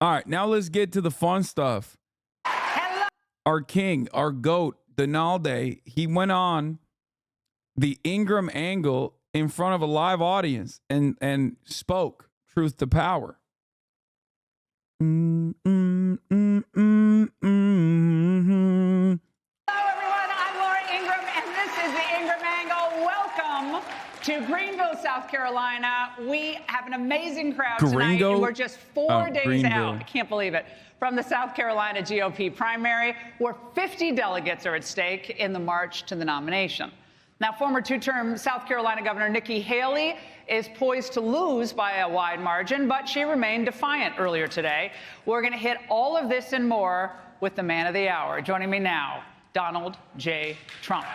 All right, now let's get to the fun stuff. Hello. Our king, our goat, Donalde, he went on the Ingraham Angle in front of a live audience and spoke truth to power. Hello, everyone. I'm Laura Ingraham, and this is the Ingraham Angle. Welcome to Greenville, South Carolina. We have an amazing crowd tonight, and we're just 4 days out. I can't believe it. From the South Carolina GOP primary, where 50 delegates are at stake in the march to the nomination. Now, former two-term South Carolina Governor Nikki Haley is poised to lose by a wide margin, but she remained defiant earlier today. We're going to hit all of this and more with the man of the hour. Joining me now, Donald J. Trump.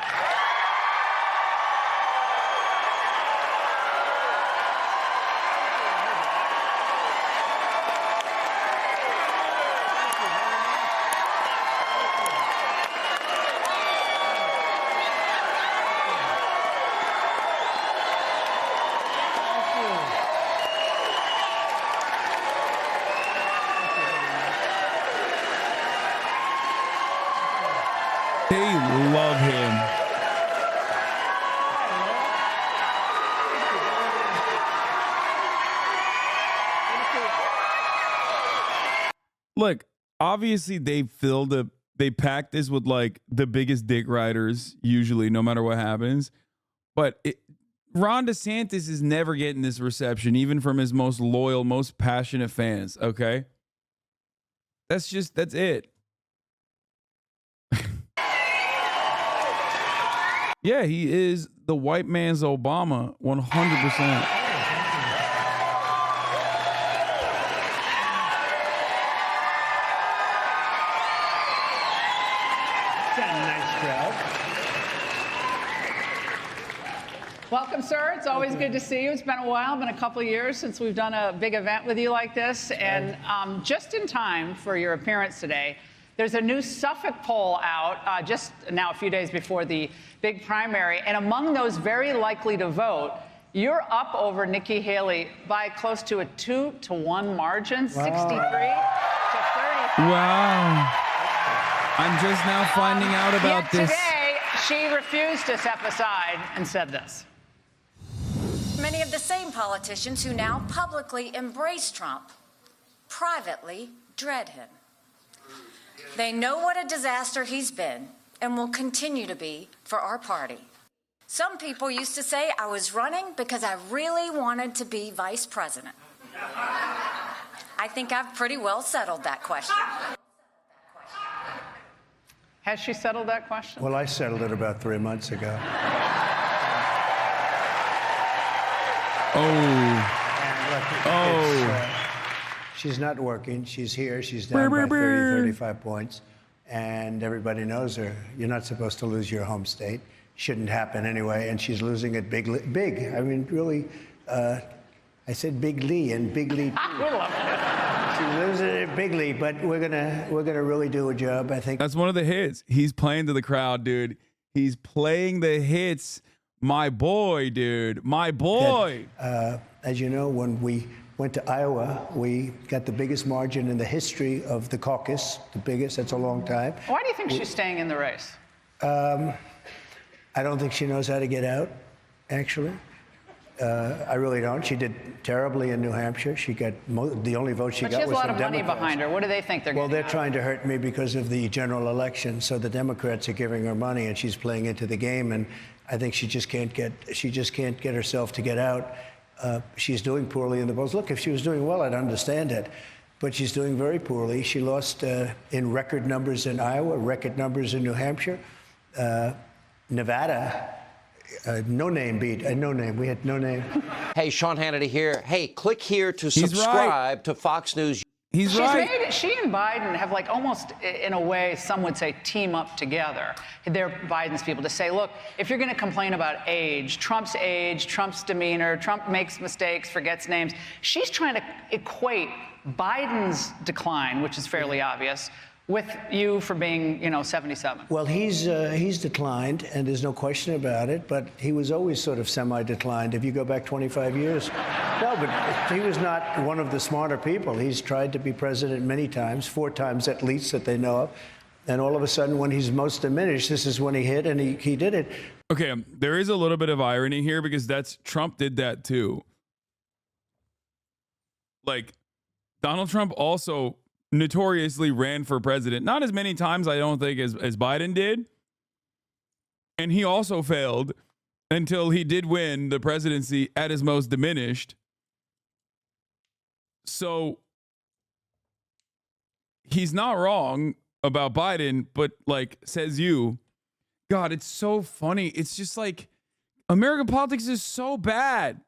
They love him. Look, obviously they packed this with like the biggest dick riders usually, no matter what happens. But Ron DeSantis is never getting this reception, even from his most loyal, most passionate fans. Okay, that's it. Yeah, he is the white man's Obama, 100%. Welcome, sir. It's always good to see you. It's been a while, been a couple of years since we've done a big event with you like this. And just in time for your appearance today, there's a new Suffolk poll out just now a few days before the big primary. And among those very likely to vote, you're up over Nikki Haley by close to a 2-to-1 margin, wow. 63 to 35. Wow. I'm just now finding out about this. Today, she refused to step aside and said this. Many of the same politicians who now publicly embrace Trump privately dread him. They know what a disaster he's been and will continue to be for our party. Some people used to say I was running because I really wanted to be vice president. I think I've pretty well settled that question. Has she settled that question? Well, I settled it about 3 months ago. She's not working. She's here. She's down by 30, 35 points. And everybody knows her. You're not supposed to lose your home state. Shouldn't happen anyway. And she's losing it big. I mean, really, I said bigly and bigly too. She's losing it bigly, but we're gonna really do a job, I think. That's one of the hits. He's playing to the crowd, dude. He's playing the hits. My boy, dude. My boy. As you know, when we went to Iowa, we got the biggest margin in the history of the caucus, the biggest. That's a long time. Why do you think she's staying in the race? I don't think she knows how to get out, actually. I really don't. She did terribly in New Hampshire. She got the only vote she got was from Democrats. But she has a lot of money behind her. What do they think they're getting? Well, they're trying to hurt me because of the general election. So the Democrats are giving her money, and she's playing into the game. And I think she just can't get herself to get out. She's doing poorly in the polls. Look, if she was doing well, I'd understand it. But she's doing very poorly. She lost in record numbers in Iowa, record numbers in New Hampshire. Nevada, no name beat. No name. We had no name. Hey, Sean Hannity here. Hey, click here to subscribe to Fox News. She and Biden have like almost, in a way, some would say team up together. They're Biden's people to say, look, if you're going to complain about age, Trump's demeanor, Trump makes mistakes, forgets names. She's trying to equate Biden's decline, which is fairly obvious, with you for being, 77. Well, he's declined, and there's no question about it, but he was always sort of semi-declined if you go back 25 years. No, but he was not one of the smarter people. He's tried to be president many times, 4 times at least that they know of. And all of a sudden, when he's most diminished, this is when he hit, and he did it. Okay, there is a little bit of irony here because Trump did that too. Like, Donald Trump also notoriously ran for president, not as many times, I don't think, as Biden did. And he also failed until he did win the presidency at his most diminished. So he's not wrong about Biden, but like, says you, God, it's so funny. It's just like American politics is so bad.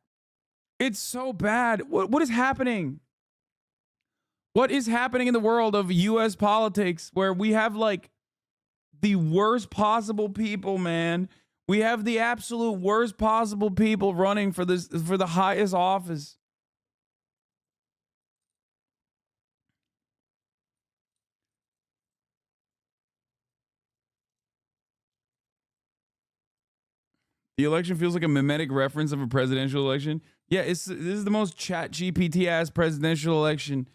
It's so bad. What is happening? What is happening in the world of U.S. politics where we have like the worst possible people, man? We have the absolute worst possible people running for the highest office. The election feels like a mimetic reference of a presidential election. Yeah, this is the most chat GPT ass presidential election.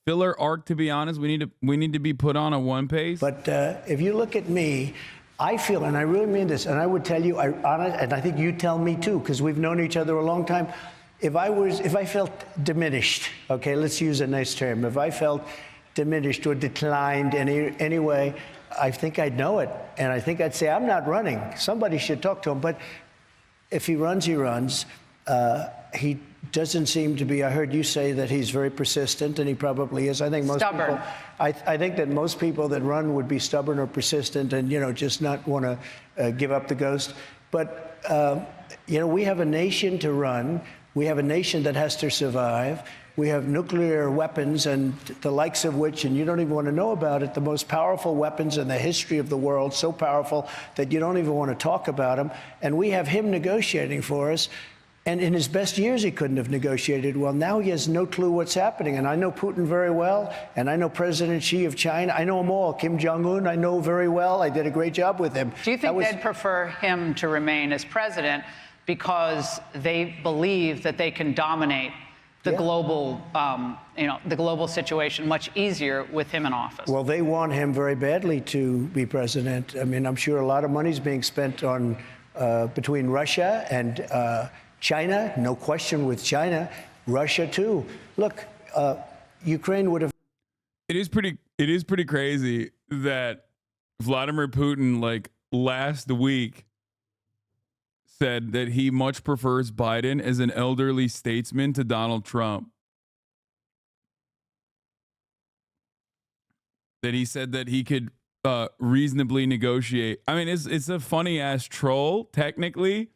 Filler arc, to be honest. We need to be put on a one pace. But if you look at me, I feel, and I really mean this, and I would tell you, and I think you tell me too, because we've known each other a long time. If I felt diminished, okay, let's use a nice term. If I felt diminished or declined any way, I think I'd know it, and I think I'd say, I'm not running. Somebody should talk to him. But if he runs, he runs. He doesn't seem to be. I heard you say that he's very persistent, and he probably is. I think most stubborn. people. I think that most people that run would be stubborn or persistent, and just not want to give up the ghost. But we have a nation to run. We have a nation that has to survive. We have nuclear weapons, and the likes of which, and you don't even want to know about it, the most powerful weapons in the history of the world, so powerful that you don't even want to talk about them. And we have him negotiating for us. And in his best years, he couldn't have negotiated well. Now he has no clue what's happening. And I know Putin very well, and I know President Xi of China. I know them all. Kim Jong-un, I know very well. I did a great job with him. Do you think they'd prefer him to remain as president because they believe that they can dominate the global, the global situation much easier with him in office? Well, they want him very badly to be president. I mean, I'm sure a lot of money's being spent on between Russia and China, no question with China, Russia too. Look, Ukraine would have. It is pretty crazy that Vladimir Putin, like last week, said that he much prefers Biden as an elderly statesman to Donald Trump. That he said that he could reasonably negotiate. I mean, it's a funny ass troll, technically.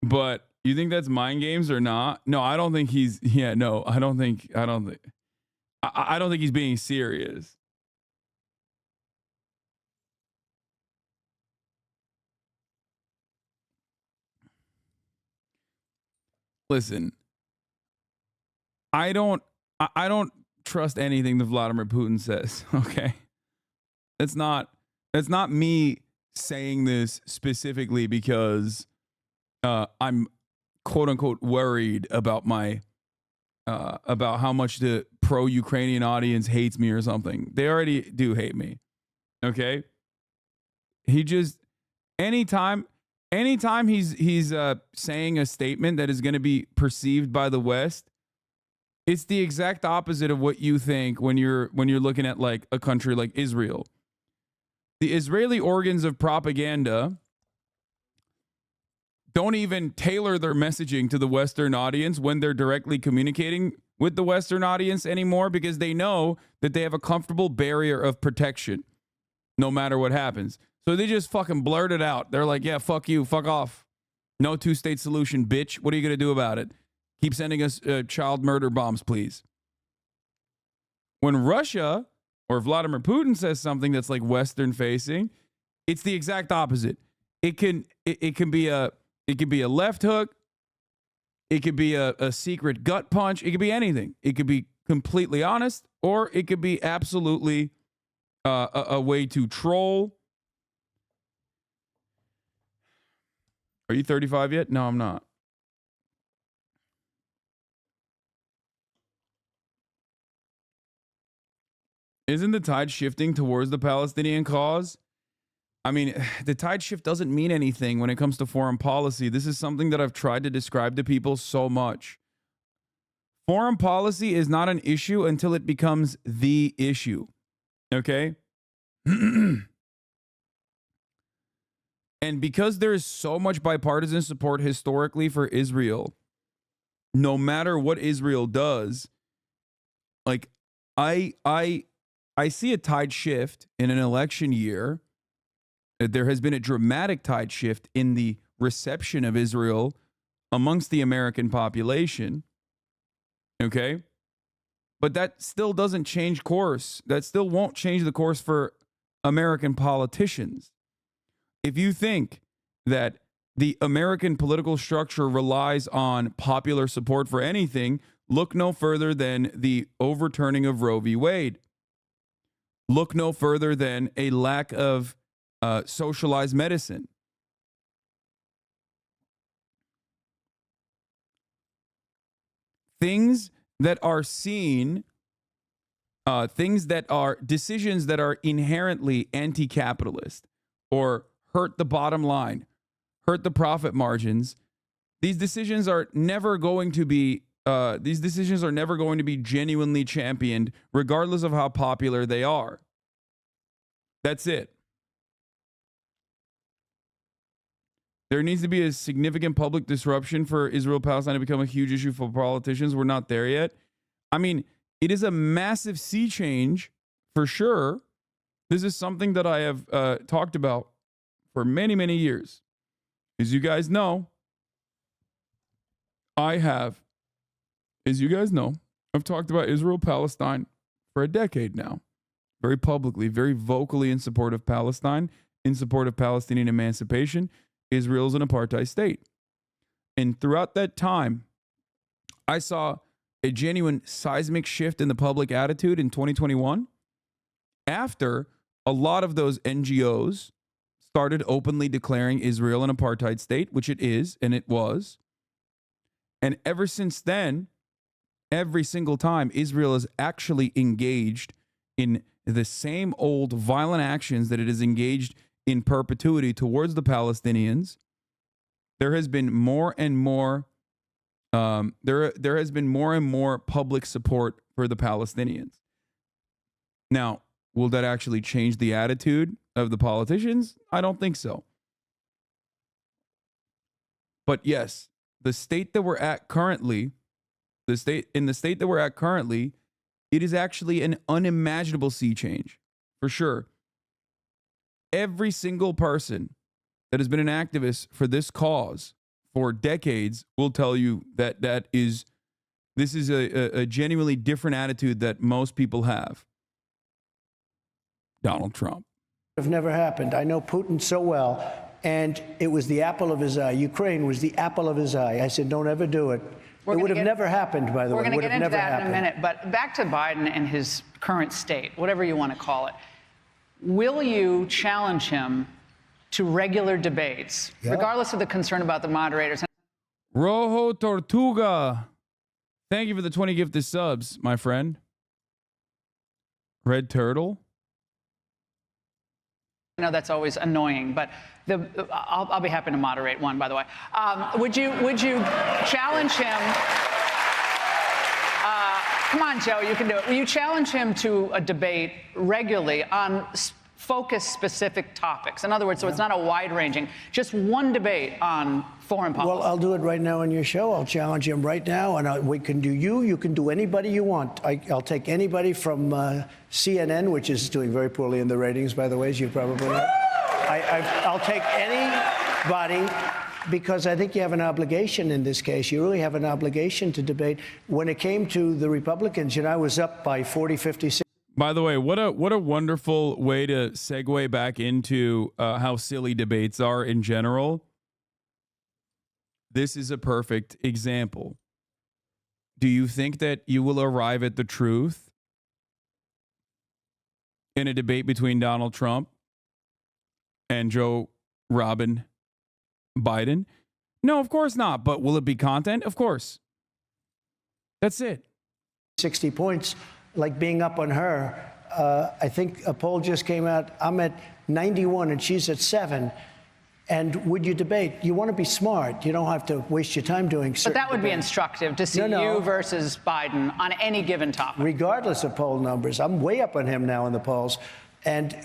But you think that's mind games or not? No, I don't think he's. Yeah, no, I don't think he's being serious. Listen, I don't trust anything that Vladimir Putin says. Okay, that's not me saying this specifically because I'm quote unquote worried about my about how much the pro-Ukrainian audience hates me or something. They already do hate me. Okay, he just anytime he's saying a statement that is going to be perceived by the West, it's the exact opposite of what you think when you're looking at like a country like Israel. The Israeli organs of propaganda don't even tailor their messaging to the Western audience when they're directly communicating with the Western audience anymore, because they know that they have a comfortable barrier of protection no matter what happens. So they just fucking blurt it out. They're like, yeah, fuck you, fuck off. No two-state solution, bitch. What are you going to do about it? Keep sending us child murder bombs, please. When Russia or Vladimir Putin says something that's like Western facing, it's the exact opposite. It can be a left hook. It could be a secret gut punch. It could be anything. It could be completely honest, or it could be absolutely a way to troll. Are you 35 yet? No, I'm not. Isn't the tide shifting towards the Palestinian cause? I mean, the tide shift doesn't mean anything when it comes to foreign policy. This is something that I've tried to describe to people so much. Foreign policy is not an issue until it becomes the issue. Okay? And because there is so much bipartisan support historically for Israel, no matter what Israel does, like I see a tide shift in an election year. There has been a dramatic tide shift in the reception of Israel amongst the American population. Okay? But that still doesn't change course. That still won't change the course for American politicians. If you think that the American political structure relies on popular support for anything, look no further than the overturning of Roe v. Wade. Look no further than a lack of socialized medicine. Things that are seen, things that are decisions that are inherently anti-capitalist or hurt the bottom line, hurt the profit margins. These decisions are never going to be genuinely championed, regardless of how popular they are. That's it. There needs to be a significant public disruption for Israel-Palestine to become a huge issue for politicians. We're not there yet. I mean, it is a massive sea change for sure. This is something that I have talked about for many, many years. As you guys know, I've talked about Israel-Palestine for a decade now. Very publicly, very vocally in support of Palestine, in support of Palestinian emancipation. Israel is an apartheid state. And throughout that time, I saw a genuine seismic shift in the public attitude in 2021 after a lot of those NGOs started openly declaring Israel an apartheid state, which it is and it was. And ever since then, every single time Israel is actually engaged in the same old violent actions that it is engaged in perpetuity towards the Palestinians, there has been more and more there has been more and more public support for the Palestinians. Now, will that actually change the attitude of the politicians? I don't think so. But yes, the state that we're at currently, it is actually an unimaginable sea change, for sure. Every single person that has been an activist for this cause for decades will tell you that this is a genuinely different attitude that most people have. Donald Trump. Have never happened. I know Putin so well, and it was the apple of his eye. Ukraine was the apple of his eye. I said, don't ever do it. It would have never happened, by the way. We're going to get into that in a minute, but back to Biden and his current state, whatever you want to call it. Will you challenge him to regular debates, regardless of the concern about the moderators? Rojo Tortuga. Thank you for the 20 gifted subs, my friend. Red Turtle. I know that's always annoying, but I'll be happy to moderate one, by the way. Would you challenge him? Come on, Joe, you can do it. Will you challenge him to a debate regularly on focused specific topics? In other words, so it's not a wide-ranging, just one debate on foreign policy. Well, I'll do it right now on your show. I'll challenge him right now, and we can do you can do anybody you want. I'll take anybody from CNN, which is doing very poorly in the ratings, by the way, as you probably know. I'll take anybody, because I think you have an obligation in this case. You really have an obligation to debate. When it came to the Republicans, I was up by 40, 50, 60. By the way, what a wonderful way to segue back into how silly debates are in general. This is a perfect example. Do you think that you will arrive at the truth in a debate between Donald Trump and Joe Robin Biden? No, of course not. But will it be content? Of course. That's it. 60 points, like being up on her. I think a poll just came out. I'm at 91 and she's at 7. And would you debate? You want to be smart. You don't have to waste your time doing certain But that would be debates. instructive to see No. you versus Biden on any given topic. Regardless of poll numbers. I'm way up on him now in the polls. And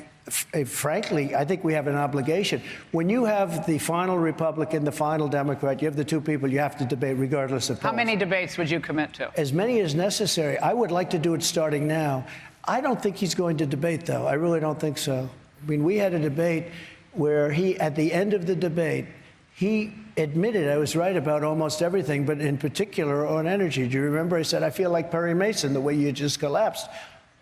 frankly, I think we have an obligation. When you have the final Republican, the final Democrat, you have the two people you have to debate regardless of polls. How many debates would you commit to? As many as necessary. I would like to do it starting now. I don't think he's going to debate, though. I really don't think so. I mean, we had a debate where he, at the end of the debate, he admitted I was right about almost everything, but in particular on energy. Do you remember I said, I feel like Perry Mason, the way you just collapsed?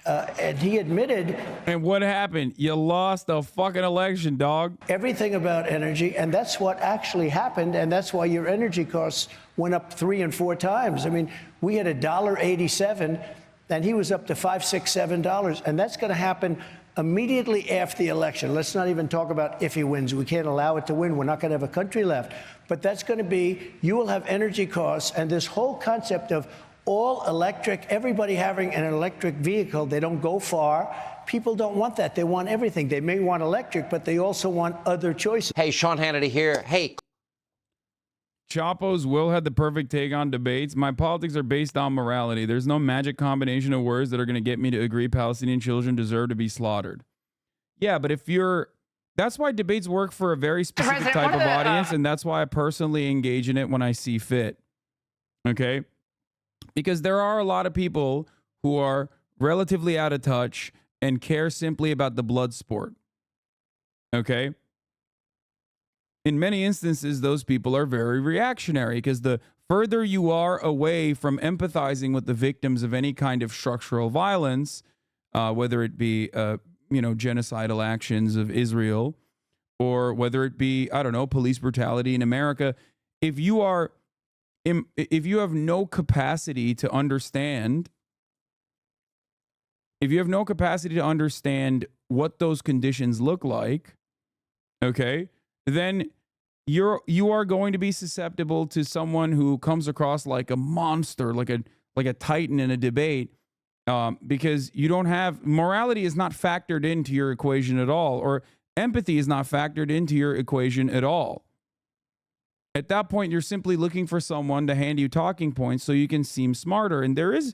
And he admitted. And what happened? You lost a fucking election, dog. Everything about energy, and that's what actually happened, and that's why your energy costs went up 3 and 4 times. I mean, we had $1.87, and he was up to $5, $6, $7, and that's going to happen immediately after the election. Let's not even talk about if he wins. We can't allow it to win. We're not going to have a country left. But that's going to be, you will have energy costs, and this whole concept of all electric, everybody having an electric vehicle, they don't go far. People don't want that. They want everything. They may want electric, but they also want other choices. Hey, Sean Hannity here. Hey. Chapo's Will had the perfect take on debates. My politics are based on morality. There's no magic combination of words that are going to get me to agree Palestinian children deserve to be slaughtered. Yeah, but if you're... That's why debates work for a very specific type of audience, and that's why I personally engage in it when I see fit. Okay? Because there are a lot of people who are relatively out of touch and care simply about the blood sport. Okay? In many instances, those people are very reactionary because the further you are away from empathizing with the victims of any kind of structural violence, whether it be, genocidal actions of Israel, or whether it be, I don't know, police brutality in America, if you have no capacity to understand, what those conditions look like, okay, then you are going to be susceptible to someone who comes across like a monster, like a titan in a debate, because you don't have morality is not factored into your equation at all, or empathy is not factored into your equation at all. At that point, you're simply looking for someone to hand you talking points so you can seem smarter, and there is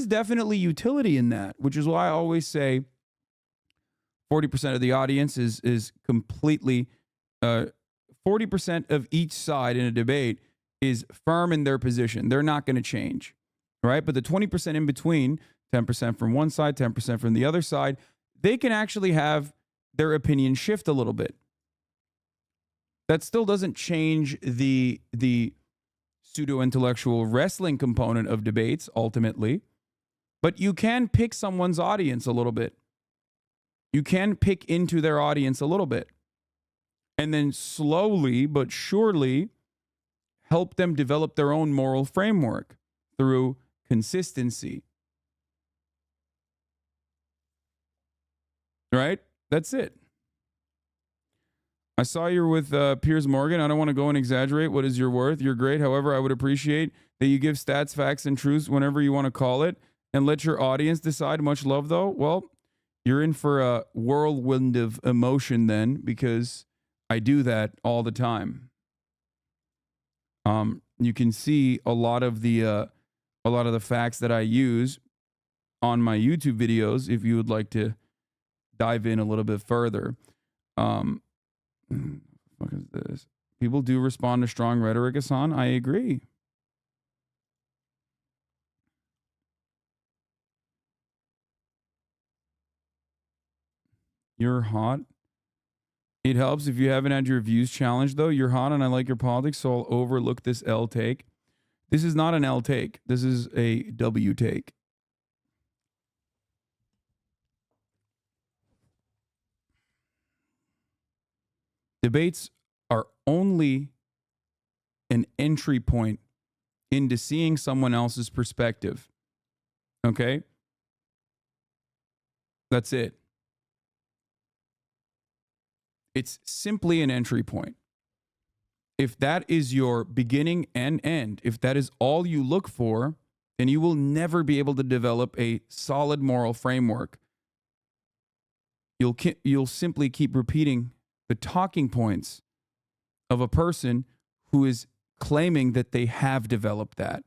definitely utility in that, which is why I always say 40% of the audience is completely 40% of each side in a debate is firm in their position. They're not going to change, right? But the 20% in between, 10% from one side, 10% from the other side, they can actually have their opinion shift a little bit. That still doesn't change the pseudo-intellectual wrestling component of debates, ultimately. But you can pick someone's audience a little bit. You can pick into their audience a little bit. And then slowly but surely help them develop their own moral framework through consistency. Right? That's it. I saw you're with Piers Morgan. I don't want to go and exaggerate what is your worth. You're great. However, I would appreciate that you give stats, facts, and truths whenever you want to call it, and let your audience decide. Much love, though. Well, you're in for a whirlwind of emotion then, because I do that all the time. You can see a lot of the facts that I use on my YouTube videos if you would like to dive in a little bit further. What is this? People do respond to strong rhetoric, Hasan. I agree. You're hot. It helps if you haven't had your views challenged, though. You're hot and I like your politics, so I'll overlook this L take. This is not an L take. This is a W take. Debates are only an entry point into seeing someone else's perspective. Okay? That's it. It's simply an entry point. if that is your beginning and end, if that is all you look for, then you will never be able to develop a solid moral framework. You'll simply keep repeating the talking points of a person who is claiming that they have developed that.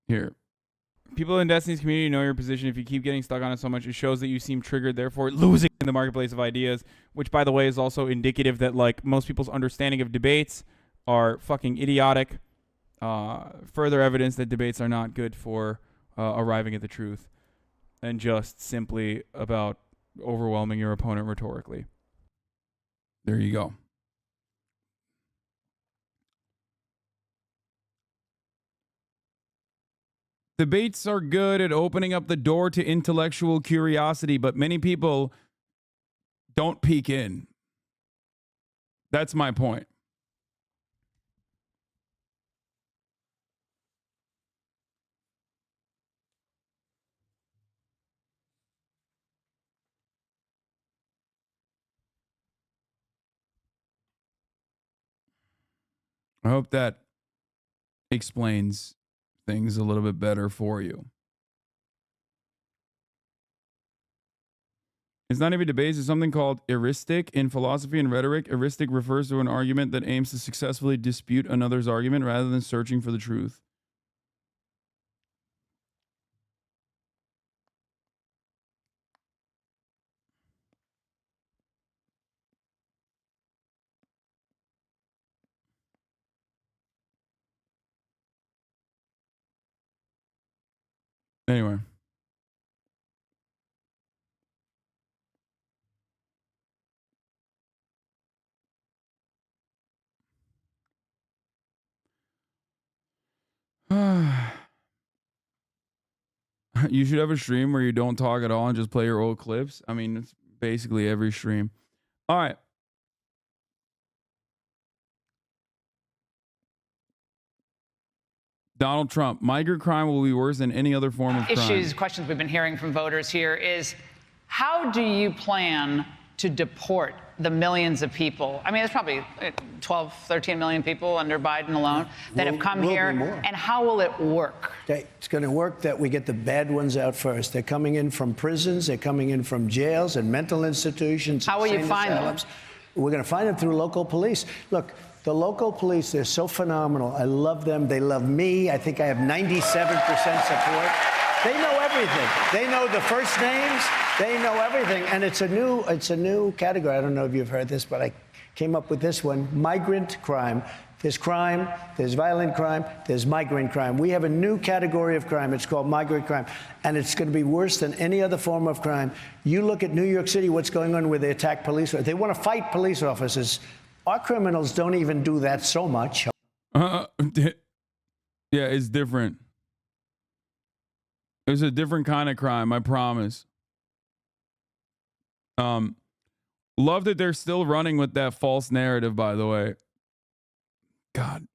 Here. People in Destiny's community know your position. If you keep getting stuck on it so much, it shows that you seem triggered, therefore losing in the marketplace of ideas, which, by the way, is also indicative that, like, most people's understanding of debates are fucking idiotic. Further evidence that debates are not good for arriving at the truth and just simply about overwhelming your opponent rhetorically. There you go. Debates are good at opening up the door to intellectual curiosity, but many people don't peek in. That's my point. I hope that explains things a little bit better for you. It's not even debates. It's something called heuristic in philosophy and rhetoric. Heuristic refers to an argument that aims to successfully dispute another's argument rather than searching for the truth. Anyway. You should have a stream where you don't talk at all and just play your old clips. I mean, it's basically every stream. All right. Donald Trump, migrant crime will be worse than any other form of crime. Questions we've been hearing from voters here is, how do you plan to deport the millions of people? I mean, there's probably 12, 13 million people under Biden alone that have come here. And how will it work? It's going to work that we get the bad ones out first. They're coming in from prisons. They're coming in from jails and mental institutions. How will you find them? We're going to find them through local police. Look, the local police, they're so phenomenal. I love them. They love me. I think I have 97% support. They know everything. They know the first names. They know everything. And it's a new category. I don't know if you've heard this, but I came up with this one: migrant crime. There's violent crime, there's migrant crime. We have a new category of crime. It's called migrant crime. And it's going to be worse than any other form of crime. You look at New York City, what's going on where they attack police. They want to fight police officers. Our criminals don't even do that so much. Yeah, it's different. It's a different kind of crime, I promise. Love that they're still running with that false narrative, by the way. God.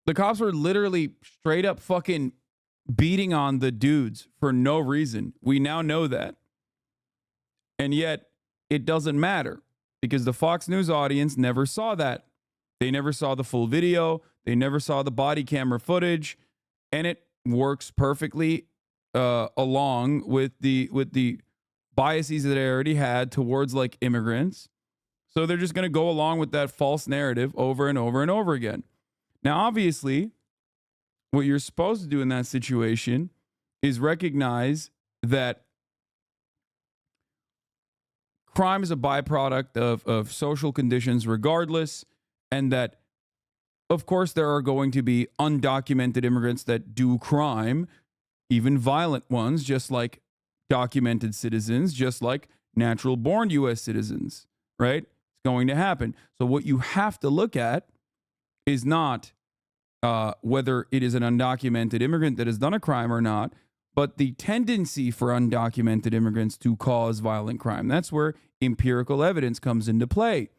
The cops were literally straight up fucking beating on the dudes for no reason. We now know that. And yet, it doesn't matter because the Fox News audience never saw that. They never saw the full video. They never saw the body camera footage. And it works perfectly along with the biases that they already had towards, like, immigrants. So they're just going to go along with that false narrative over and over and over again. Now, obviously, what you're supposed to do in that situation is recognize that crime is a byproduct of social conditions regardless, and that, of course, there are going to be undocumented immigrants that do crime, even violent ones, just like documented citizens, just like natural-born U.S. citizens, right? It's going to happen. So what you have to look at is not whether it is an undocumented immigrant that has done a crime or not, but the tendency for undocumented immigrants to cause violent crime. That's where empirical evidence comes into play.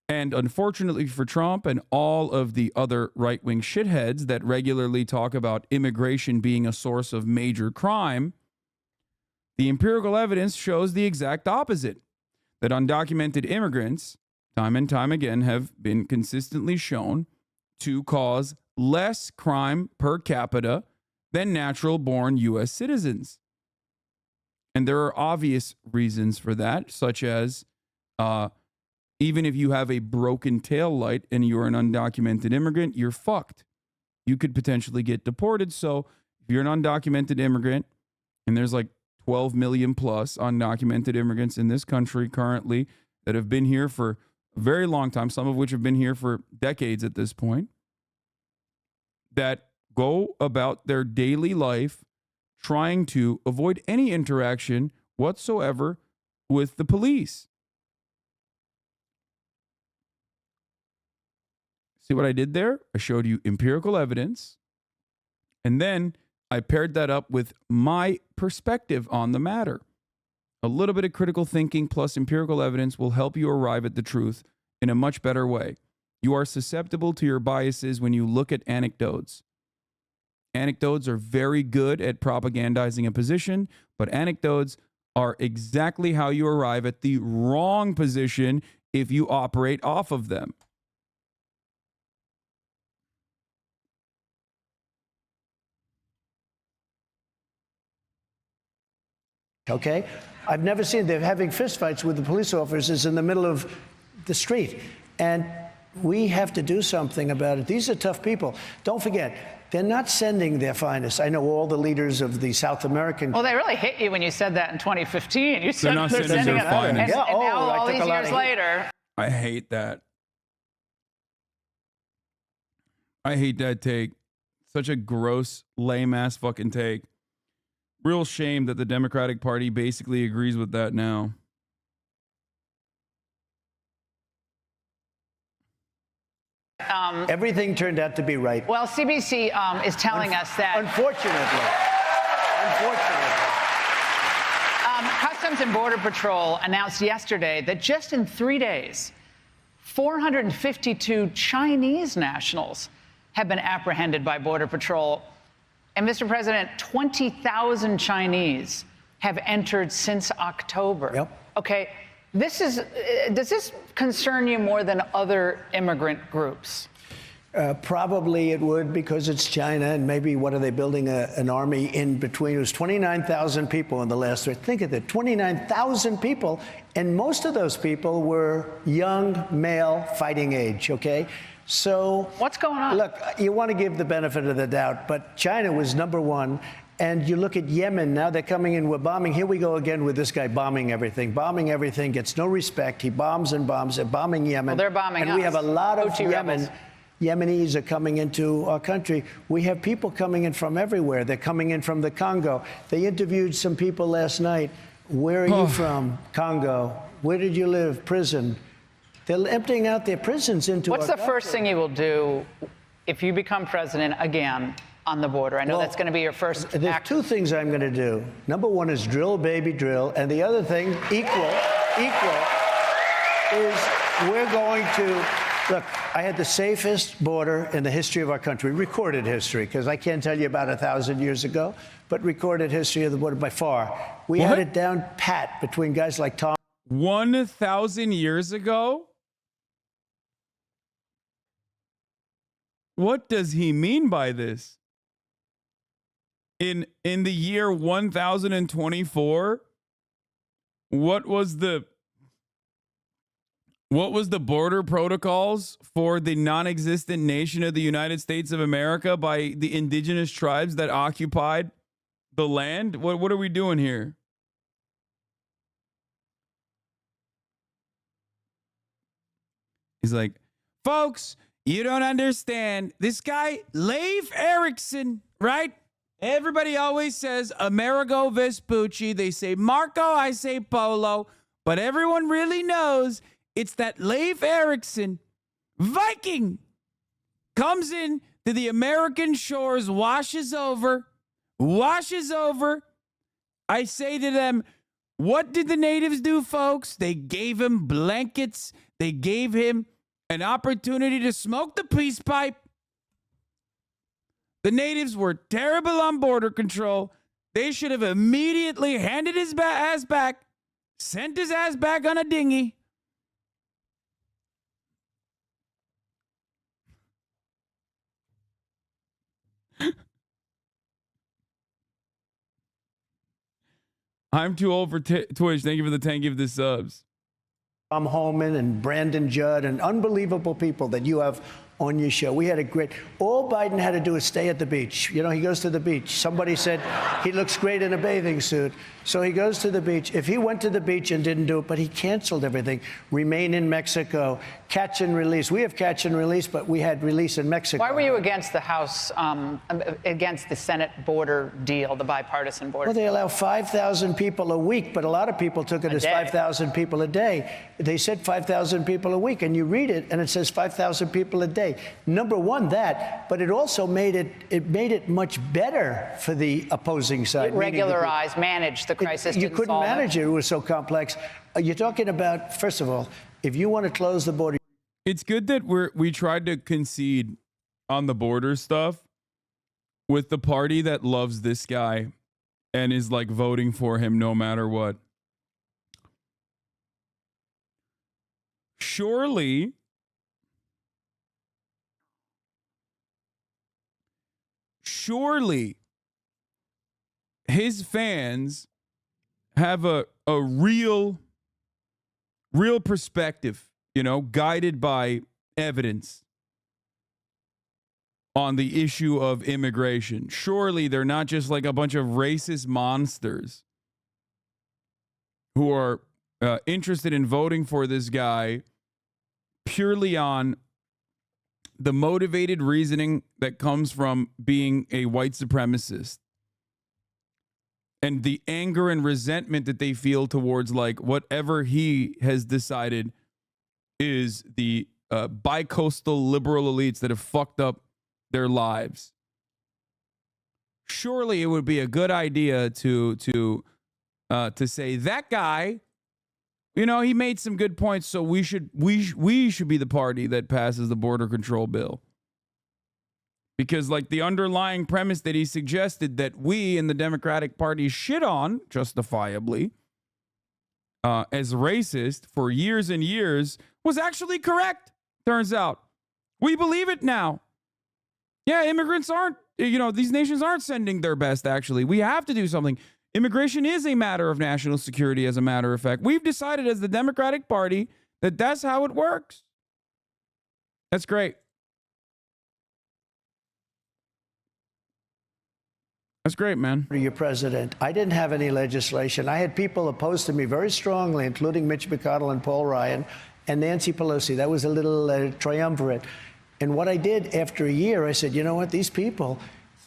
And unfortunately for Trump and all of the other right-wing shitheads that regularly talk about immigration being a source of major crime, the empirical evidence shows the exact opposite. that undocumented immigrants, time and time again, have been consistently shown to cause less crime per capita than natural-born U.S. citizens. And there are obvious reasons for that, such as even if you have a broken tail light and you're an undocumented immigrant, you're fucked. You could potentially get deported. So if you're an undocumented immigrant, and there's like 12 million plus undocumented immigrants in this country currently that have been here for a very long time, some of which have been here for decades at this point, that go about their daily life trying to avoid any interaction whatsoever with the police. See what I did there? I showed you empirical evidence, and then I paired that up with my perspective on the matter. A little bit of critical thinking plus empirical evidence will help you arrive at the truth in a much better way. You are susceptible to your biases when you look at anecdotes. Anecdotes are very good at propagandizing a position, but anecdotes are exactly how you arrive at the wrong position if you operate off of them. Okay? I've never seen them having fistfights with the police officers in the middle of the street. And we have to do something about it. These are tough people. Don't forget, they're not sending their finest. I know all the leaders of the South American... Well, they really hit you when you said that in 2015. You said they're sending their finest. And now, all these years later... I hate that. I hate that take. Such a gross, lame-ass fucking take. Real shame that the Democratic Party basically agrees with that now. Everything turned out to be right. Well, CBC is telling us that... Unfortunately. Customs and Border Patrol announced yesterday that just in 3 days, 452 Chinese nationals have been apprehended by Border Patrol. And, Mr. President, 20,000 Chinese have entered since October. Yep. Okay, does this concern you more than other immigrant groups? Probably it would, because it's China, and maybe what are they building an army in between? It was 29,000 people in the last three. Think of it, 29,000 people, and most of those people were young, male, fighting age, okay? So what's going on? Look, you want to give the benefit of the doubt, but China was number one. And you look at Yemen, now they're coming in with bombing. Here we go again with this guy bombing everything, gets no respect. He bombs and bombs, and bombing Yemen. Well, they're bombing and us. We have a lot of rebels. Yemenis are coming into our country. We have people coming in from everywhere. They're coming in from the Congo. They interviewed some people last night. Where are you from? Congo. Where did you live? Prison. They're emptying out their prisons into What's our the first thing you will do if you become president again on the border? I know that's going to be your first There's act. two things I'm going to do. Number one is drill, baby, drill. And the other thing, equal, is we're going to, look, I had the safest border in the history of our country, recorded history, because I can't tell you about 1,000 years ago, but recorded history of the border by far. We had it down pat between guys like Tom. 1,000 years ago? What does he mean by this? In the year 1024, what was the border protocols for the non-existent nation of the United States of America by the indigenous tribes that occupied the land? What are we doing here? He's like, folks, you don't understand. This guy, Leif Erikson, right? Everybody always says Amerigo Vespucci. They say Marco, I say Polo. But everyone really knows it's that Leif Erikson, Viking, comes in to the American shores, washes over. I say to them, what did the natives do, folks? They gave him blankets. They gave him an opportunity to smoke the peace pipe. The natives were terrible on border control. They should have immediately handed his ass back Sent his ass back on a dinghy. I'm too old for Twitch. Thank you for the 10 give the subs. Tom Holman and Brandon Judd and unbelievable people that you have on your show. We had a great, all Biden had to do is stay at the beach. You know, he goes to the beach. Somebody said he looks great in a bathing suit. So he goes to the beach. If he went to the beach and didn't do it, but he canceled everything, remain in Mexico, catch and release. We have catch and release, but we had release in Mexico. Why were you against the House, against the Senate border deal, the bipartisan border? Well, they allow 5,000 people a week, but a lot of people took it as 5,000 people a day. They said 5,000 people a week, and you read it, and it says 5,000 people a day. Number one, that, but it also made it much better for the opposing side. It regularized, managed the crisis. You couldn't manage it. It was so complex. You're talking about, first of all, if you want to close the border. It's good that we tried to concede on the border stuff with the party that loves this guy and is like voting for him no matter what. Surely his fans have a real perspective, you know, guided by evidence on the issue of immigration. Surely they're not just like a bunch of racist monsters who are interested in voting for this guy purely on the motivated reasoning that comes from being a white supremacist and the anger and resentment that they feel towards like whatever he has decided is the bi-coastal liberal elites that have fucked up their lives. Surely it would be a good idea to say that guy, you know, he made some good points, so we should be the party that passes the border control bill. Because like the underlying premise that he suggested that we in the Democratic Party shit on, justifiably, as racist for years and years was actually correct, turns out. We believe it now. Yeah, immigrants aren't, you know, these nations aren't sending their best, actually. We have to do something. Immigration is a matter of national security, as a matter of fact. We've decided as the Democratic Party that that's how it works. That's great. That's great, man. Your president. I didn't have any legislation. I had people opposed to me very strongly, including Mitch McConnell and Paul Ryan and Nancy Pelosi. That was a little triumvirate. And what I did after a year, I said, you know what, these people,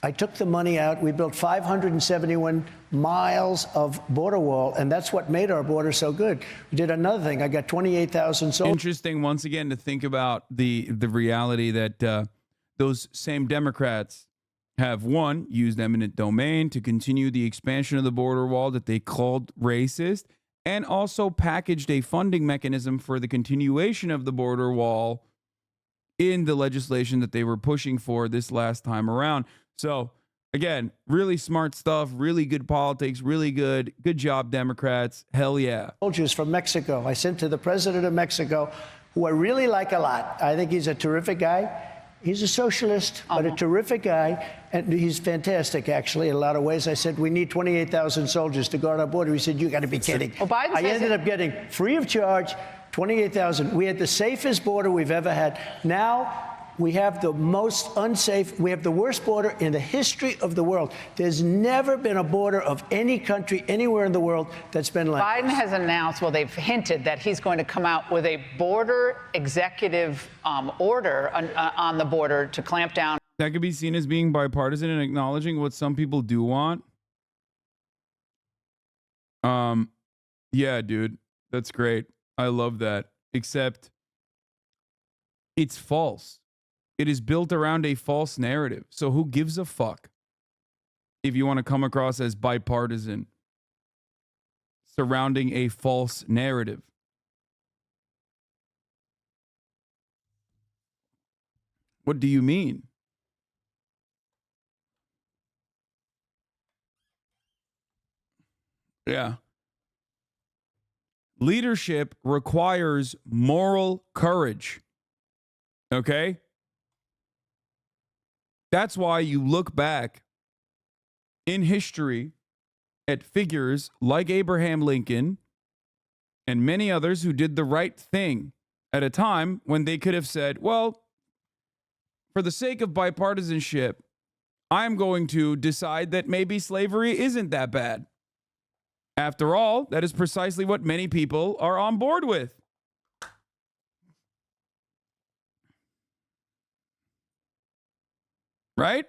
I took the money out. We built 571 miles of border wall, and that's what made our border so good. We did another thing. I got 28,000 soldiers. Interesting, once again, to think about the reality that those same Democrats have, one, used eminent domain to continue the expansion of the border wall that they called racist, and also packaged a funding mechanism for the continuation of the border wall in the legislation that they were pushing for this last time around. So, again, really smart stuff, really good politics, really good. Good job, Democrats. Hell yeah. Soldiers from Mexico. I sent to the president of Mexico, who I really like a lot. I think he's a terrific guy. He's a socialist, but a terrific guy, and he's fantastic, actually, in a lot of ways. I said, we need 28,000 soldiers to guard our border. He said, you got to be kidding. Well, I ended up getting, free of charge, 28,000. We had the safest border we've ever had. Now we have the most unsafe, we have the worst border in the history of the world. There's never been a border of any country anywhere in the world that's been like Biden has announced, well, they've hinted that he's going to come out with a border executive order on the border to clamp down. That could be seen as being bipartisan and acknowledging what some people do want. Yeah, dude, that's great. I love that. Except it's false. It is built around a false narrative. So who gives a fuck if you want to come across as bipartisan surrounding a false narrative? What do you mean? Yeah. Leadership requires moral courage. Okay? That's why you look back in history at figures like Abraham Lincoln and many others who did the right thing at a time when they could have said, well, for the sake of bipartisanship, I'm going to decide that maybe slavery isn't that bad. After all, that is precisely what many people are on board with. Right?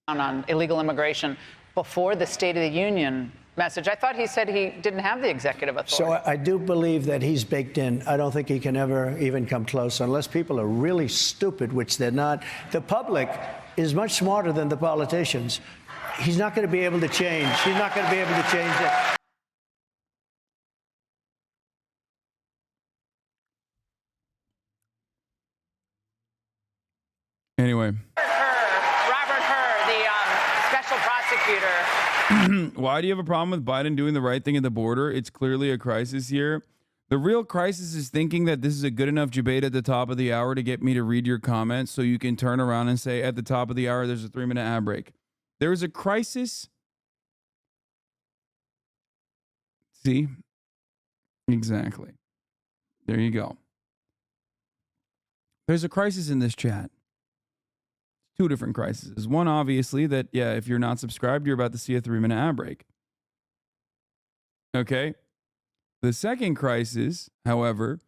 On illegal immigration before the State of the Union message. I thought he said he didn't have the executive authority. So I do believe that he's baked in. I don't think he can ever even come close unless people are really stupid, which they're not. The public is much smarter than the politicians. He's not going to be able to change. He's not going to be able to change it. Anyway. Robert Hur, the special prosecutor. Why do you have a problem with Biden doing the right thing at the border? It's clearly a crisis here. The real crisis is thinking that this is a good enough debate at the top of the hour to get me to read your comments so you can turn around and say at the top of the hour there's a 3-minute ad break. There is a crisis. See? Exactly. There you go. There's a crisis in this chat. 2 different crises. One, obviously, that, yeah, if you're not subscribed, you're about to see a 3-minute ad break. Okay? The second crisis, however,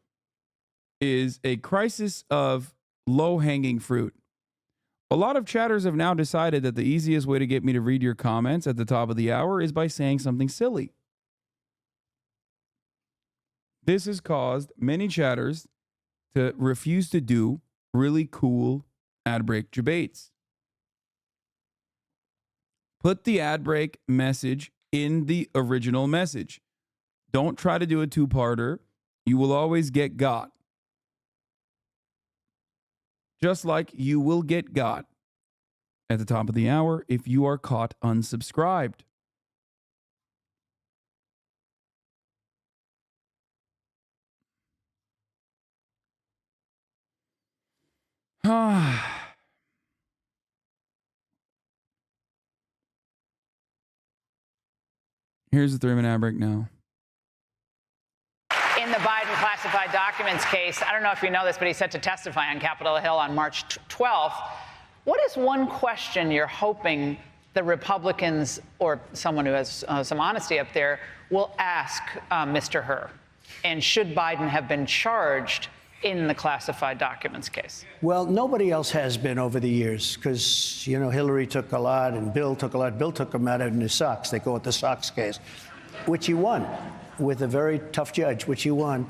is a crisis of low-hanging fruit. A lot of chatters have now decided that the easiest way to get me to read your comments at the top of the hour is by saying something silly. This has caused many chatters to refuse to do really cool ad break debates. Put the ad break message in the original message. Don't try to do a 2-parter. You will always get got. Just like you will get got at the top of the hour if you are caught unsubscribed. Here's the 3-minute ad break now. In the Biden classified documents case, I don't know if you know this, but he's set to testify on Capitol Hill on March 12th. What is one question you're hoping the Republicans or someone who has some honesty up there will ask Mr. Hur? And should Biden have been charged in the classified documents case? Well, nobody else has been over the years because, you know, Hillary took a lot and Bill took a lot. Bill took them out in his socks. They call it the socks case, which he won with a very tough judge, which he won.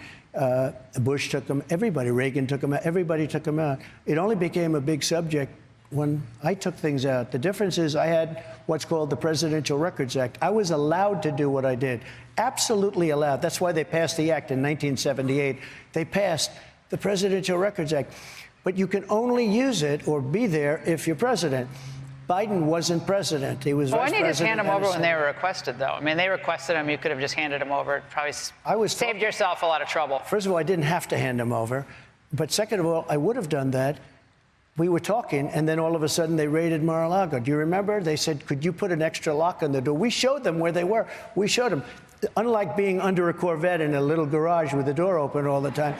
Bush took him. Everybody, Reagan took him out. Everybody took him out. It only became a big subject when I took things out. The difference is I had what's called the Presidential Records Act. I was allowed to do what I did. Absolutely allowed. That's why they passed the act in 1978. They passed the Presidential Records Act. But you can only use it or be there if you're president. Biden wasn't president. He was vice president. Why didn't you just hand him over when they were requested, though? I mean, they requested him. You could have just handed him over. Probably saved yourself a lot of trouble. First of all, I didn't have to hand him over. But second of all, I would have done that. We were talking, and then all of a sudden they raided Mar-a-Lago. Do you remember? They said, could you put an extra lock on the door? We showed them where they were. We showed them. Unlike being under a Corvette in a little garage with the door open all the time,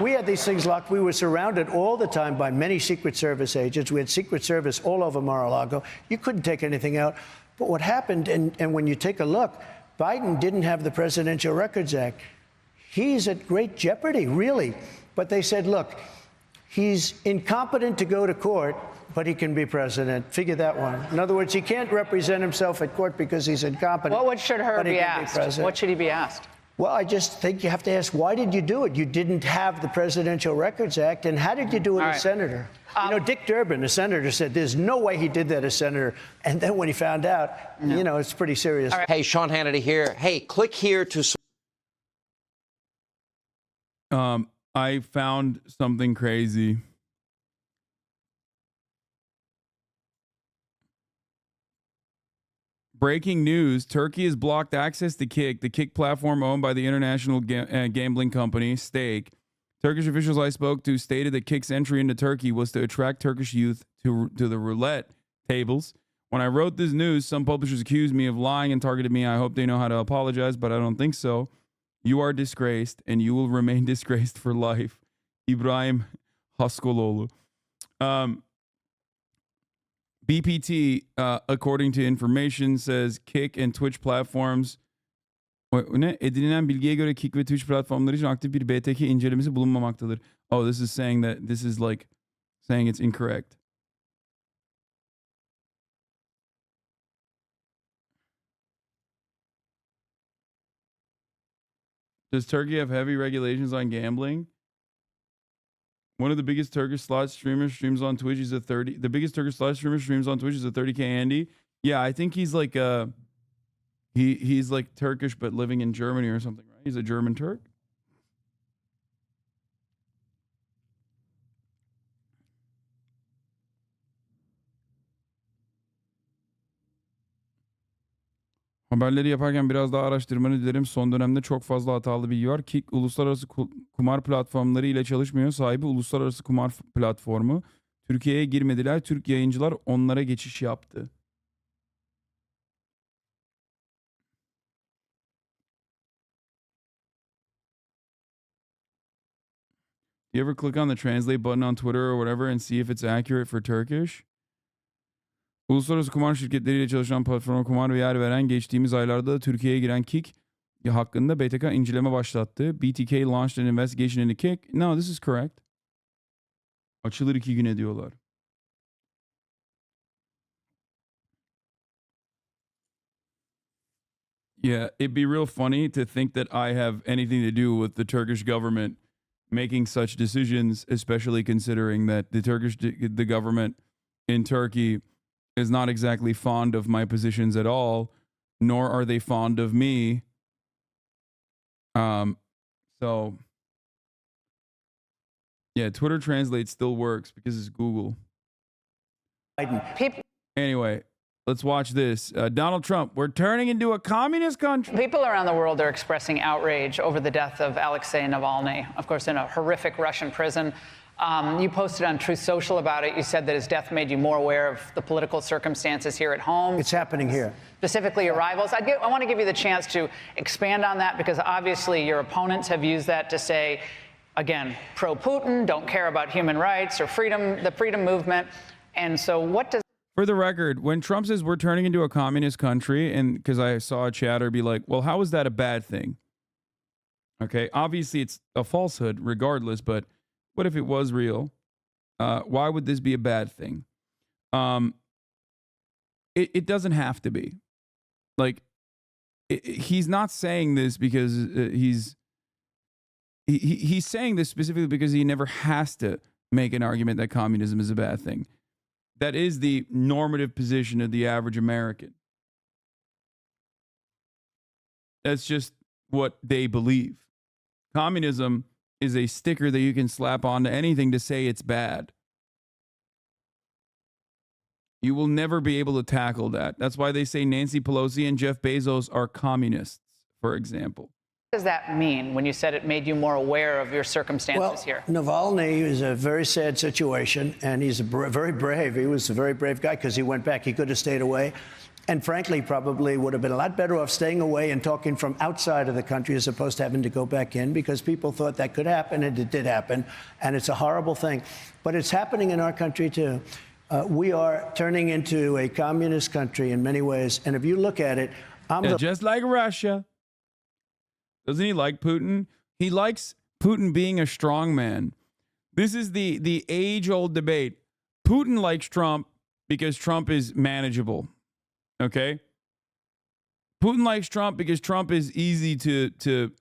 we had these things locked. We were surrounded all the time by many Secret Service agents. We had Secret Service all over Mar-a-Lago. You couldn't take anything out. But what happened, and when you take a look, Biden didn't have the Presidential Records Act. He's at great jeopardy, really. But they said, look, he's incompetent to go to court, but he can be president. Figure that one. In other words, he can't represent himself at court because he's incompetent. What should Hur be asked? What should he be asked? Well, I just think you have to ask, why did you do it? You didn't have the Presidential Records Act, and how did you do it as senator? You know, Dick Durbin, a senator, said there's no way he did that as senator. And then when he found out, you know, it's pretty serious. Right. Hey, Sean Hannity here. Hey, click here to... I found something crazy. breaking news. Turkey has blocked access to Kick, the Kick platform owned by the international gambling company Stake. Turkish officials I spoke to stated that Kick's entry into Turkey was to attract Turkish youth to the roulette tables. When I wrote this news, some publishers accused me of lying and targeted me. I hope they know how to apologize, but I don't think so. You are disgraced, and you will remain disgraced for life. Ibrahim Haskoloğlu. BPT, according to information, says Kick and Twitch platforms. Edinilen bilgiye göre Kick ve Twitch platformları için aktif bir BTK incelemesi bulunmamaktadır. Oh, this is saying that this is like saying it's incorrect. Does Turkey have heavy regulations on gambling? One of the biggest Turkish slot streamers streams on Twitch is the biggest Turkish slot streamer streams on Twitch is a 30K Andy. Yeah, I think he's like he's like Turkish but living in Germany or something, right? He's a German Turk. Haberleri yaparken biraz daha araştırmanı dilerim. Son dönemde çok fazla hatalı bilgi var. Kick uluslararası kumar platformları ile çalışmıyor. Sahibi uluslararası kumar platformu. Türkiye'ye girmediler. Türk yayıncılar onlara geçiş yaptı. You ever click on the translate button on Twitter or whatever and see if it's accurate for Turkish? Uluslararası kumar şirketleriyle çalışan platforma kumar ve yer veren geçtiğimiz aylarda da Türkiye'ye giren Kick hakkında BTK inceleme başlattı. BTK launched an investigation into Kick. No, this is correct. Açılır 2 güne diyorlar. Yeah, it'd be real funny to think that I have anything to do with the Turkish government making such decisions, especially considering that the government in Turkey is not exactly fond of my positions at all, nor are they fond of me. So yeah, Twitter Translate still works because it's Google. Anyway, let's watch this. Donald Trump, we're turning into a communist country. People around the world are expressing outrage over the death of Alexei Navalny, of course, in a horrific Russian prison. You posted on Truth Social about it. You said that his death made you more aware of the political circumstances here at home. It's happening here. Specifically your rivals. I want to give you the chance to expand on that because obviously your opponents have used that to say, again, pro-Putin, don't care about human rights or freedom, the freedom movement. And so what does... For the record, when Trump says we're turning into a communist country, and because I saw a chatter be like, well, how is that a bad thing? Okay, obviously it's a falsehood regardless, but what if it was real? Why would this be a bad thing? It doesn't have to be. Like, he's not saying this because he's saying this specifically because he never has to make an argument that communism is a bad thing. That is the normative position of the average American. That's just what they believe. Communism is a sticker that you can slap onto anything to say it's bad. You will never be able to tackle that. That's why they say Nancy Pelosi and Jeff Bezos are communists, for example. What does that mean when you said it made you more aware of your circumstances here? Navalny is a very sad situation, and he's very brave. He was a very brave guy because he went back. He could have stayed away. And frankly, probably would have been a lot better off staying away and talking from outside of the country as opposed to having to go back in because people thought that could happen, and it did happen. And it's a horrible thing. But it's happening in our country, too. We are turning into a communist country in many ways. And if you look at it, just like Russia. Doesn't he like Putin? He likes Putin being a strong man. This is the age-old debate. Putin likes Trump because Trump is manageable. Okay? Putin likes Trump because Trump is easy to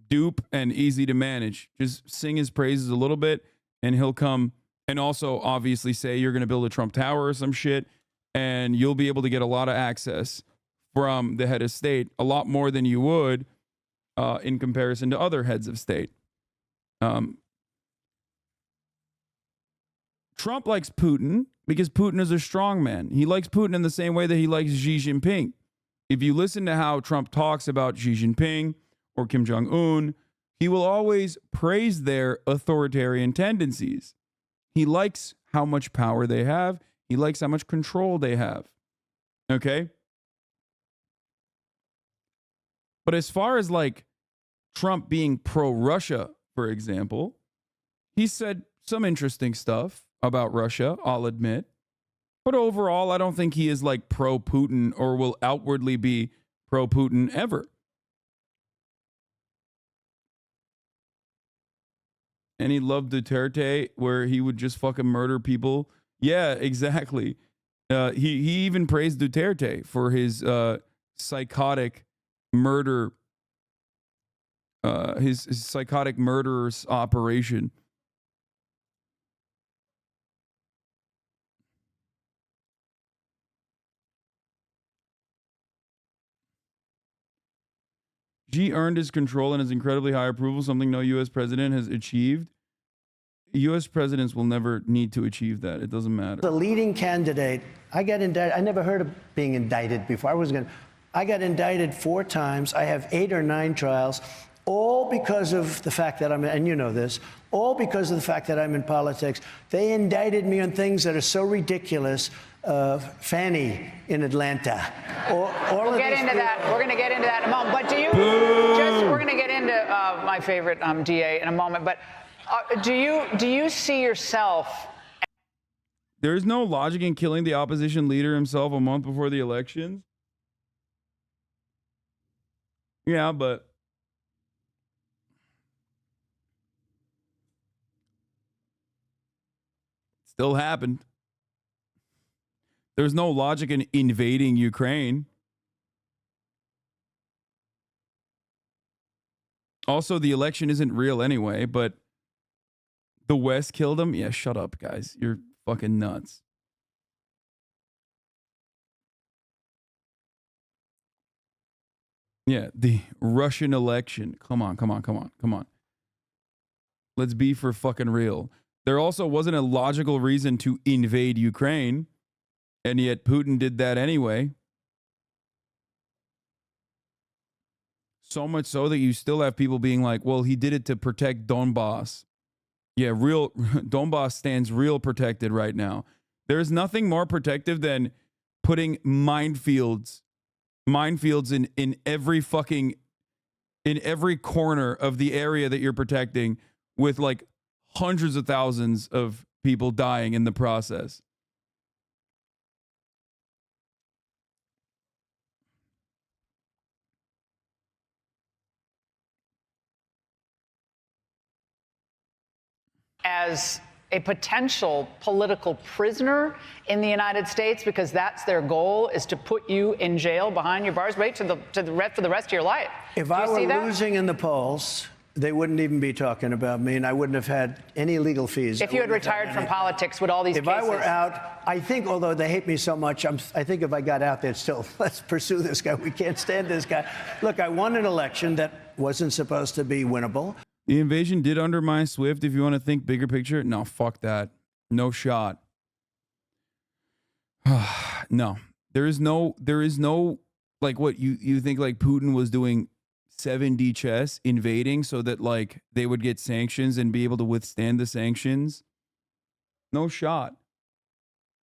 dupe and easy to manage. Just sing his praises a little bit and he'll come and also obviously say you're going to build a Trump Tower or some shit and you'll be able to get a lot of access from the head of state, a lot more than you would in comparison to other heads of state. Trump likes Putin because Putin is a strong man. He likes Putin in the same way that he likes Xi Jinping. If you listen to how Trump talks about Xi Jinping or Kim Jong-un, he will always praise their authoritarian tendencies. He likes how much power they have. He likes how much control they have. Okay? But as far as like Trump being pro-Russia, for example, he said some interesting stuff about Russia, I'll admit. But overall, I don't think he is like pro-Putin or will outwardly be pro-Putin ever. And he loved Duterte, where he would just fucking murder people. Yeah, exactly. He even praised Duterte for his psychotic murder, his psychotic murderous operation. Xi earned his control and his incredibly high approval, something no U.S. president has achieved. U.S. presidents will never need to achieve that. It doesn't matter. The leading candidate, I got indicted. I never heard of being indicted before. I got indicted 4 times. I have 8 or 9 trials, all because of the fact that and you know this, all because of the fact that I'm in politics. They indicted me on things that are so ridiculous. Fanny in Atlanta. We'll get into that. We're going to get into that in a moment. But do you we're going to get into my favorite DA in a moment. But do you see yourself? There is no logic in killing the opposition leader himself a month before the elections. Yeah, but still happened. There's no logic in invading Ukraine. Also, the election isn't real anyway, but the West killed him. Yeah, shut up, guys. You're fucking nuts. Yeah, the Russian election. Come on. Let's be for fucking real. There also wasn't a logical reason to invade Ukraine. And yet Putin did that anyway. So much so that you still have people being like, well, he did it to protect Donbass. Yeah, real Donbass stands real protected right now. There's nothing more protective than putting minefields in every corner of the area that you're protecting, with like hundreds of thousands of people dying in the process. As a potential political prisoner in the United States, because that's their goal, is to put you in jail behind your bars, right, for the rest of your life. If I were losing in the polls, they wouldn't even be talking about me, and I wouldn't have had any legal fees. If you had retired from politics, would all these cases... If I were out, I think, although they hate me so much, I think if I got out, they'd still, let's pursue this guy. We can't stand this guy. Look, I won an election that wasn't supposed to be winnable. The invasion did undermine SWIFT. If you want to think bigger picture, no, fuck that. No shot. No, there is no, like, what you think, like Putin was doing 7D chess, invading so that like they would get sanctions and be able to withstand the sanctions? No shot.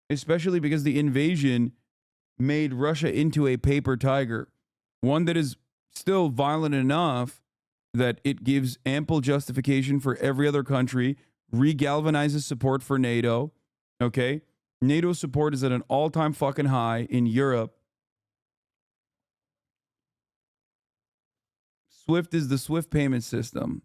Especially because the invasion made Russia into a paper tiger, one that is still violent enough that it gives ample justification for every other country, regalvanizes support for NATO. Okay? NATO support is at an all-time fucking high in Europe. SWIFT is the SWIFT payment system.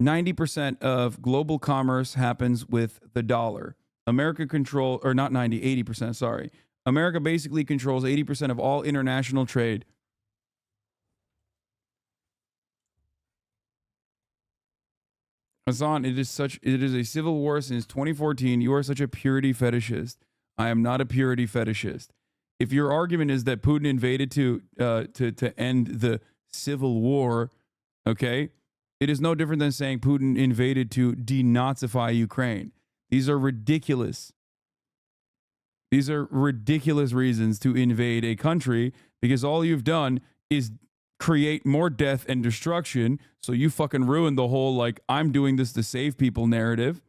90% of global commerce happens with the dollar. America control, or not 90, 80%, sorry. America basically controls 80% of all international trade. Hasan, it is a civil war since 2014. You are such a purity fetishist. I am not a purity fetishist. If your argument is that Putin invaded to end the civil war, okay, it is no different than saying Putin invaded to denazify Ukraine. These are ridiculous. These are ridiculous reasons to invade a country because all you've done is create more death and destruction. So you fucking ruined the whole, like, I'm doing this to save people narrative.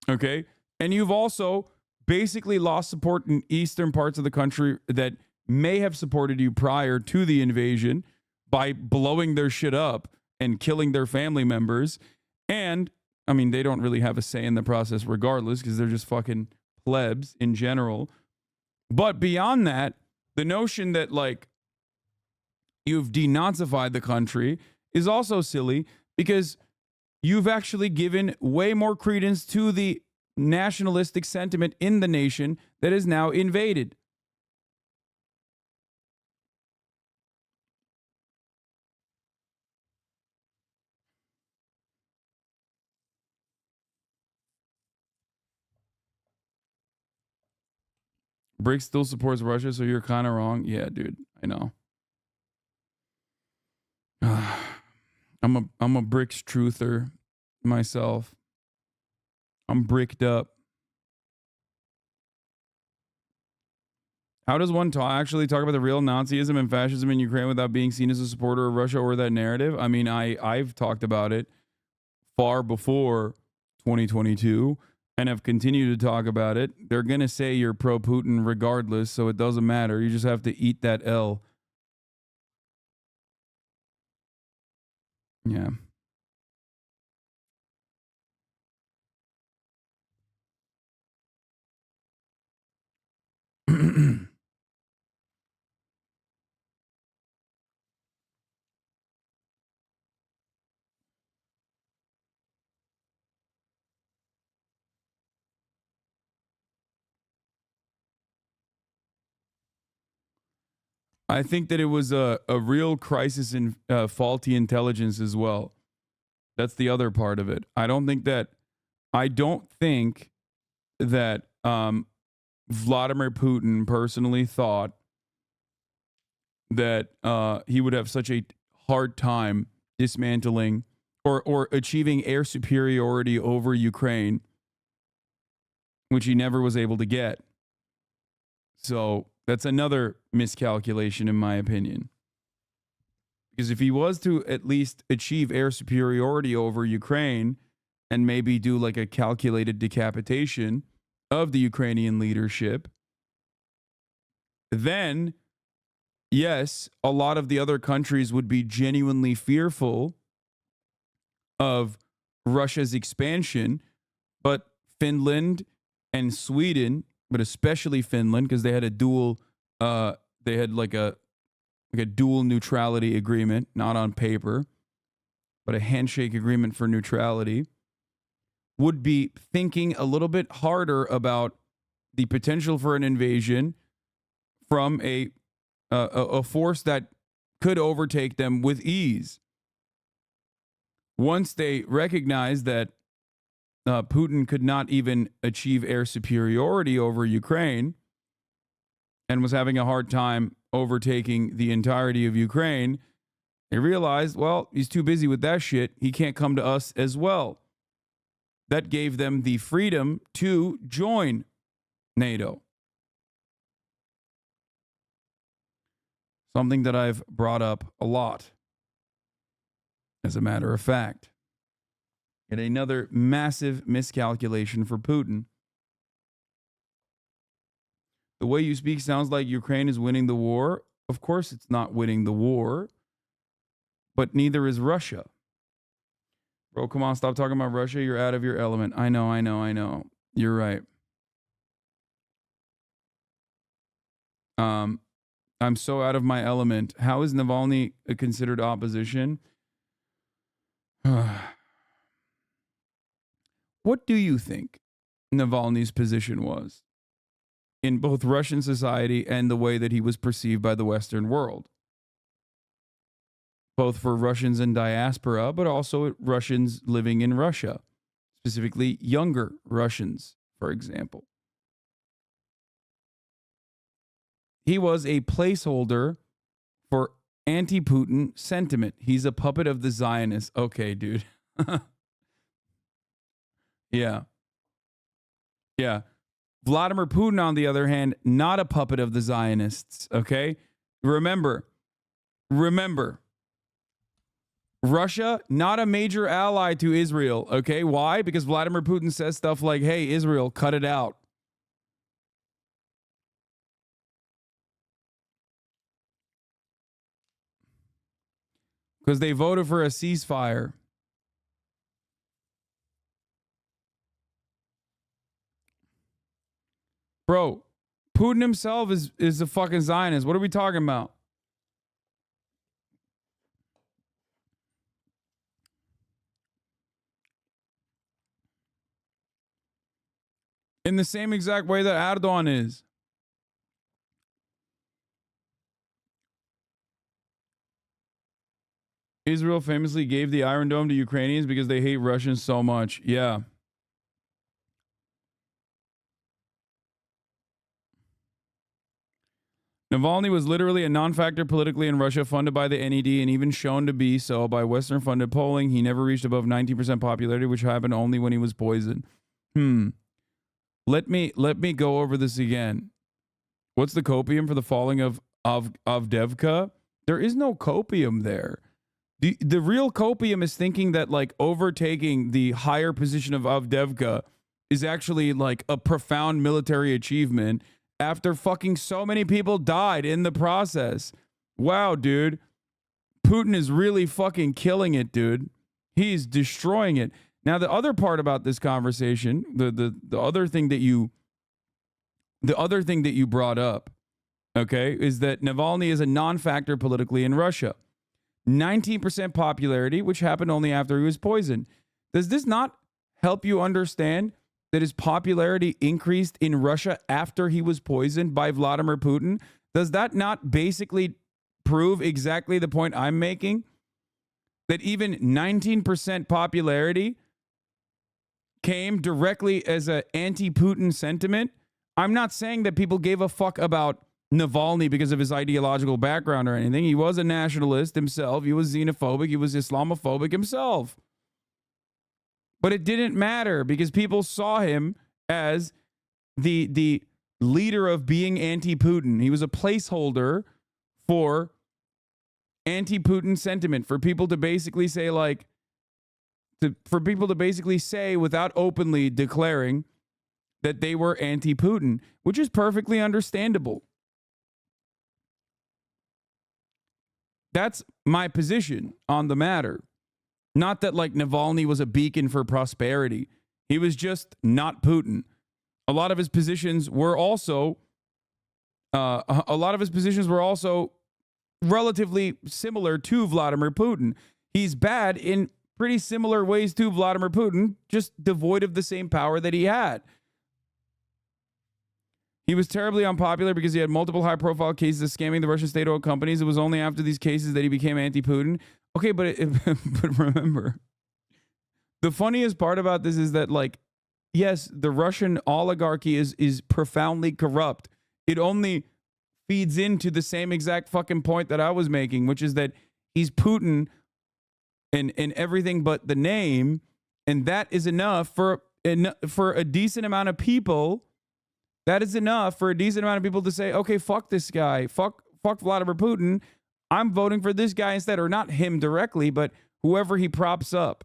Okay. And you've also basically lost support in eastern parts of the country that may have supported you prior to the invasion by blowing their shit up and killing their family members. And I mean, they don't really have a say in the process regardless because they're just fucking plebs in general. But beyond that, the notion that like you've denazified the country is also silly because you've actually given way more credence to the nationalistic sentiment in the nation that is now invaded. BRICS still supports Russia, so you're kind of wrong. Yeah, dude, I know. I'm a BRICS truther myself. I'm bricked up. How does one actually talk about the real Nazism and fascism in Ukraine without being seen as a supporter of Russia or that narrative? I mean, I've talked about it far before 2022 and have continued to talk about it. They're going to say you're pro-Putin regardless, so it doesn't matter. You just have to eat that L. Yeah. I think that it was a real crisis in faulty intelligence as well. That's the other part of it. I don't think that Vladimir Putin personally thought that he would have such a hard time dismantling or achieving air superiority over Ukraine, which he never was able to get. So that's another miscalculation, in my opinion. Because if he was to at least achieve air superiority over Ukraine and maybe do like a calculated decapitation of the Ukrainian leadership, then, yes, a lot of the other countries would be genuinely fearful of Russia's expansion. But Finland and Sweden, but especially Finland, because they had a dual neutrality agreement, not on paper, but a handshake agreement for neutrality, would be thinking a little bit harder about the potential for an invasion from a force that could overtake them with ease. Once they recognize that Putin could not even achieve air superiority over Ukraine and was having a hard time overtaking the entirety of Ukraine, they realized, well, he's too busy with that shit. He can't come to us as well. That gave them the freedom to join NATO. Something that I've brought up a lot, as a matter of fact. Yet another massive miscalculation for Putin. The way you speak sounds like Ukraine is winning the war. Of course it's not winning the war, but neither is Russia. Bro, come on, stop talking about Russia. You're out of your element. I know. You're right. I'm so out of my element. How is Navalny considered opposition? What do you think Navalny's position was in both Russian society and the way that he was perceived by the Western world? Both for Russians in diaspora, but also Russians living in Russia, specifically younger Russians, for example. He was a placeholder for anti-Putin sentiment. He's a puppet of the Zionists. Okay, dude. Yeah. Vladimir Putin, on the other hand, not a puppet of the Zionists, okay? Remember, Russia, not a major ally to Israel, okay? Why? Because Vladimir Putin says stuff like, hey, Israel, cut it out. Because they voted for a ceasefire. Bro, Putin himself is a fucking Zionist. What are we talking about? In the same exact way that Erdogan is. Israel famously gave the Iron Dome to Ukrainians because they hate Russians so much. Yeah. Navalny was literally a non-factor politically in Russia, funded by the NED and even shown to be so by Western-funded polling. He never reached above 19% popularity, which happened only when he was poisoned. Let me go over this again. What's the copium for the falling of Avdiivka? There is no copium there. The real copium is thinking that like overtaking the higher position of Avdiivka is actually like a profound military achievement after fucking so many people died in the process. Wow, dude. Putin is really fucking killing it, dude. He's destroying it. Now, the other part about this conversation, the other thing that you brought up, okay, is that Navalny is a non-factor politically in Russia. 19% popularity, which happened only after he was poisoned. Does this not help you understand that his popularity increased in Russia after he was poisoned by Vladimir Putin? Does that not basically prove exactly the point I'm making? That even 19% popularity came directly as an anti-Putin sentiment? I'm not saying that people gave a fuck about Navalny because of his ideological background or anything. He was a nationalist himself. He was xenophobic. He was Islamophobic himself. But it didn't matter because people saw him as the leader of being anti-Putin. He was a placeholder for anti-Putin sentiment, for people to basically say without openly declaring that they were anti-Putin, which is perfectly understandable. That's my position on the matter. Not that like Navalny was a beacon for prosperity. He was just not Putin. A lot of his positions were also relatively similar to Vladimir Putin. He's bad in pretty similar ways to Vladimir Putin, just devoid of the same power that he had. He was terribly unpopular because he had multiple high-profile cases of scamming the Russian state-owned companies. It was only after these cases that he became anti-Putin. Okay, but remember, the funniest part about this is that, like, yes, the Russian oligarchy is profoundly corrupt. It only feeds into the same exact fucking point that I was making, which is that he's Putin in everything but the name, and that is enough for a decent amount of people. That is enough for a decent amount of people to say, okay, fuck this guy, fuck Vladimir Putin. I'm voting for this guy instead, or not him directly, but whoever he props up.